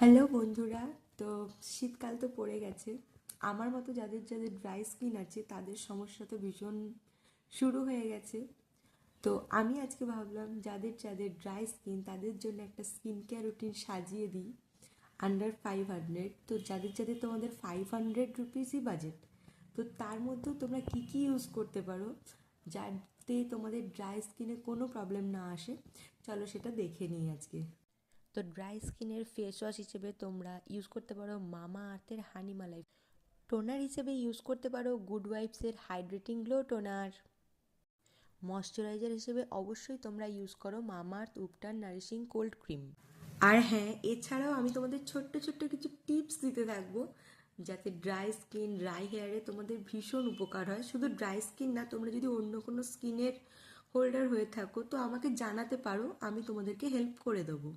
Hello বন্ধুরা। তো শীতকাল তো পড়ে গেছে। আমার মতো যাদের যাদের ড্রাই স্কিন আছে তাদের সমস্যা তো ভীষণ শুরু হয়ে গেছে। তো আমি আজকে ভাবলাম যাদের যাদের ড্রাই স্কিন তাদের জন্য একটা স্কিন কেয়ার রুটিন সাজিয়ে দিই আন্ডার 500। তো যাদের যাদের তোমাদের 500 রুপিসই বাজেট, তো তার মধ্যেও তোমরা কী কী ইউজ করতে পারো যাতে তোমাদের ড্রাই স্কিনে কোনো প্রবলেম না আসে, চলো সেটা দেখে নিই আজকে। তো ড্রাই স্কিনের ফেস ওয়াশ হিসেবে তোমরা ইউজ করতে পারো মামা আর্থের হানিমালাই। টোনার হিসেবে ইউজ করতে পারো গুড ওয়াইবসের হাইড্রেটিং গ্লো টোনার। ময়শ্চারাইজার হিসেবে অবশ্যই তোমরা ইউজ করো Mamaearth ubtan nourishing cold cream. আর হ্যাঁ, এছাড়াও আমি তোমাদের ছোট্ট ছোট্ট কিছু টিপস দিতে থাকবো যাতে ড্রাই স্কিন ড্রাই হেয়ারে তোমাদের ভীষণ উপকার হয়। শুধু ড্রাই স্কিন না, তোমরা যদি অন্য কোনো স্কিনের হোল্ডার হয়ে থাকো তো আমাকে জানাতে পারো, আমি তোমাদেরকে হেল্প করে দেবো।